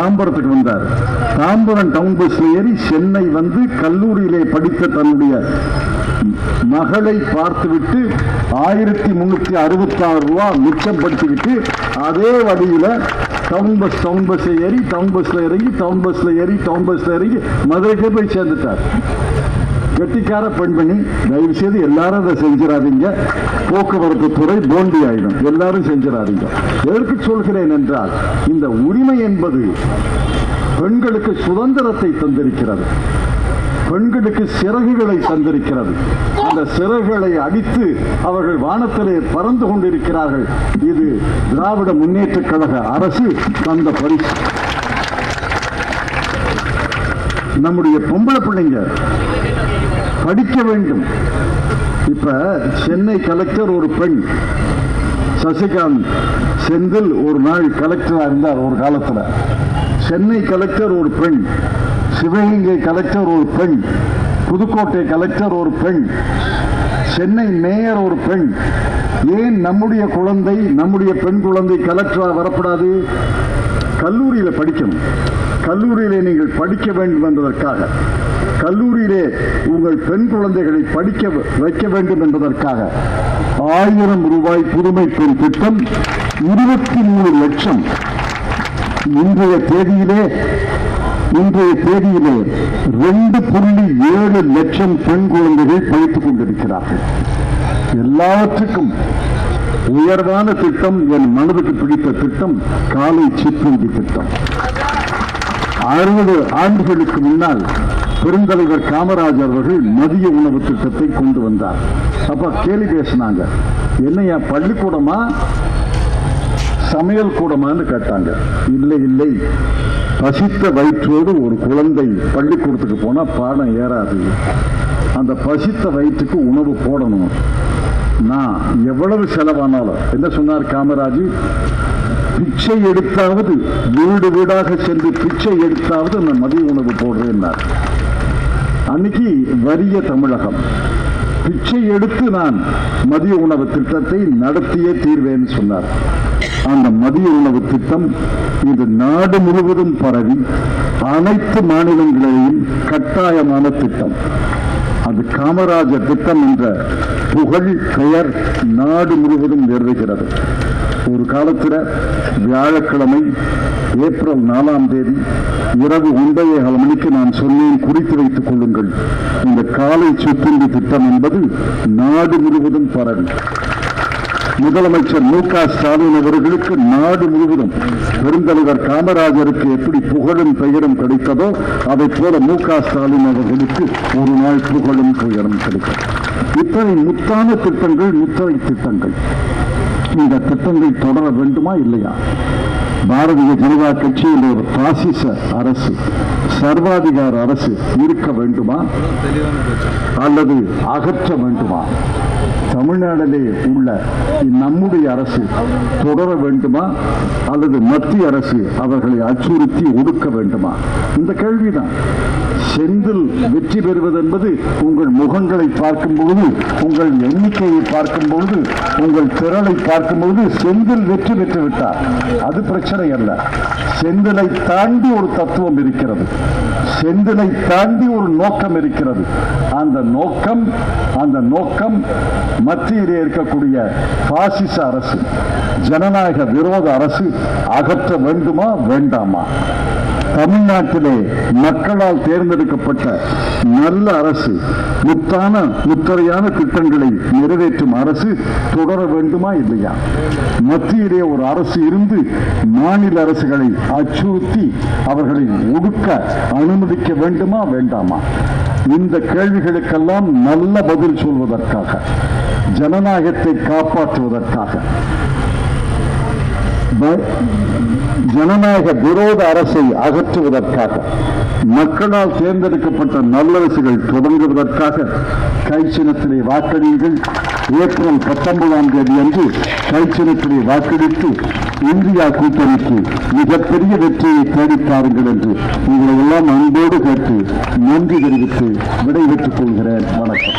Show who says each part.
Speaker 1: தாம்பரத்துக்கு வந்தார். தாம்பரம் டவுன் பஸ்ல ஏறி சென்னை வந்து கல்லூரியிலே படித்த தன்னுடைய மகளை பார்த்துவிட்டு 1366 ரூபா மிச்சம் படுத்திக்கிட்டு அதே வழியில டவுன் பஸ்ல ஏறி டவுன் பஸ்ல இறங்கி டவுன் பஸ்ல ஏறி டவுன் பஸ்ல இறங்கி மதுரைக்கே போய் சேர்ந்துட்டார். கெட்டிக்கார பெண்மணி. தயவு செய்து எல்லாரும் அதை செஞ்சிடாதீங்க. போக்குவரத்து துறை போண்டி ஆயிடும். எல்லாரும் செஞ்சிடாதீங்க. எதற்கு சொல்கிறேன் என்றால், இந்த உரிமை என்பது பெண்களுக்கு சுதந்திரத்தை தந்திருக்கிறது, பெண்களுக்கு சிறகுகளை தந்திருக்கிறது. அந்த சிறகுகளை அடித்து அவர்கள் வானத்திலே பறந்து கொண்டிருக்கிறார்கள். இது திராவிட முன்னேற்ற கழக அரசு தந்த பரிசு. நம்முடைய பொம்பளை பிள்ளைங்க படிக்க வேண்டும். இப்ப சென்னை கலெக்டர் ஒரு பெண், சசிகாந்த் செந்தில் ஒரு நாள் கலெக்டரா இருந்தார். ஒரு காலத்துல சென்னை கலெக்டர் ஒரு பெண், சிவகங்கை கலெக்டர் ஒரு பெண், புதுக்கோட்டை கலெக்டர் ஒரு பெண், சென்னை மேயர் ஒரு பெண். ஏன் நம்முடைய குழந்தை, நம்முடைய பெண் குழந்தை கலெக்டரா வரப்படாது? கல்லூரியில படிக்கணும். கல்லூரியிலே நீங்கள் படிக்க வேண்டும் என்பதற்காக, கல்லூரியிலே உங்கள் பெண் குழந்தைகளை படிக்க வைக்க வேண்டும் என்பதற்காக 1000 ரூபாய் புதுமை பெண் திட்டம் 23 லட்சம் இன்றைய தேதியிலே 2.7 லட்சம் பெண் குழந்தைகள் படித்துக் கொண்டிருக்கிறார்கள். எல்லாவற்றுக்கும் உயர்வான திட்டம், என் மனதுக்கு பிடித்த திட்டம் காலை சிற்றுண்டி திட்டம். 60 ஆண்டுகளுக்கு முன்னால் பெருந்தலைவர் காமராஜர் அவர்கள் மதிய உணவு திட்டத்தை கொண்டு வந்தார். அப்ப கேள்வி பேசினாங்க, என்னையா பள்ளிக்கூடமா சமையல் கூடமான்னு கேட்டாங்க. இல்லை இல்லை, பசித்த வயிற்றோடு ஒரு குழந்தை பள்ளிக்கூடத்துக்கு போனா பாடம் ஏறாது. அந்த பசித்த வயிற்றுக்கு உணவு போடணும். நான் எவ்வளவு செலவானாலும், என்ன சொன்னார் காமராஜ், பிச்சை எடுத்தாவது, வீடு வீடாக சென்று பிச்சை எடுத்தாவது நான் மதிய உணவு போடுறேன். அன்னைக்கு வறிய தமிழகம். பிச்சை எடுத்து நான் மதிய உணவு திட்டத்தை நடத்தியே தீர்வேன்னு சொன்னார். அந்த மதிய உணவு திட்டம் இது நாடு முழுவதும் பரவி அனைத்து மாநிலங்களிலும் கட்டாயமான திட்டம். அது காமராஜர் திட்டம் என்ற புகழ் பெயர் நாடு முழுவதும் நிறுவுகிறது. ஒரு காலத்தில் வியாழக்கிழமை ஏப்ரல் 4ஆம் தேதி இரவு 9:15 மணிக்கு நான் சொன்னேன், குறித்து வைத்துக் கொள்ளுங்கள். இந்த காலை சிற்றுண்டி திட்டம் என்பது நாடு முழுவதும் பரவி முதலமைச்சர் மு.க. ஸ்டாலின் அவர்களுக்கு நாடு முழுவதும் பெருந்தலைவர் காமராஜருக்கு எப்படி புகழும் பெயரும் கிடைத்ததோ அதை போல மு.க. ஸ்டாலின் அவர்களுக்கு ஒரு நாள் புகழும் பெயரும் கிடைக்கும். இத்தனை முத்தான திட்டங்கள், முத்திரை திட்டங்கள். இந்த திட்டங்கள் தொடர வேண்டுமா இல்லையா? பாரதிய ஜனதா கட்சியில் ஒரு பாசிச அரசு, சர்வாதிகார அரசு இருக்க வேண்டுமா அல்லது அகற்ற வேண்டுமா? தமிழ்நாட்டிலே உள்ள நம்முடைய அரசு தொடர வேண்டுமா அல்லது மத்திய அரசு அவர்களை அச்சுறுத்தி ஒடுக்க வேண்டுமா? இந்த கேள்விதான். செந்தில் வெற்றி பெறுவது என்பது உங்கள் முகங்களை பார்க்கும் பொழுது, உங்கள் எண்ணிக்கையை பார்க்கும் பொழுது, உங்கள் திறனை பார்க்கும் பொழுது செந்தில் வெற்றி பெற்று விட்டார். அது பிரச்சனை அல்ல. செந்திலை தாண்டி ஒரு தத்துவம் இருக்கிறது, செந்திலை தாண்டி ஒரு நோக்கம் இருக்கிறது. அந்த நோக்கம் மத்தியிலே இருக்கக்கூடிய பாசிச அரசு, ஜனநாயக விரோத அரசு அகற்ற வேண்டுமா வேண்டாமா? தமிழ்நாட்டிலே மக்களால் தேர்ந்தெடுக்கப்பட்ட நல்ல அரசு, முத்தரையான திட்டங்களை நிறைவேற்றும் அரசு தொடர வேண்டுமா இல்லையா? மத்தியிலே ஒரு அரசு இருந்து மாநில அரசுகளை அச்சுறுத்தி அவர்களை ஒடுக்க அனுமதிக்க வேண்டுமா வேண்டாமா? இந்த கேள்விகளுக்கெல்லாம் நல்ல பதில் சொல்வதற்காக, ஜனநாயகத்தை காப்பாற்றுவதற்காக, ஜனநாயக விரோத அரசை அகற்றுவதற்காக, மக்களால் தேர்ந்தெடுக்கப்பட்ட நல்லரசுகள் தொடங்குவதற்காக கைச்சின்னத்திலே வாக்களியுங்கள். ஏப்ரல் 19ஆம் தேதி அன்று கைச்சின்னத்திலே வாக்களித்து இந்தியா கூட்டணிக்கு மிகப்பெரிய வெற்றியை தேடித்தாருங்கள் என்று உங்களை எல்லாம் அன்போடு கேட்டு நன்றி தெரிவித்து விடைபெற்றுக் கொள்கிறேன். வணக்கம்.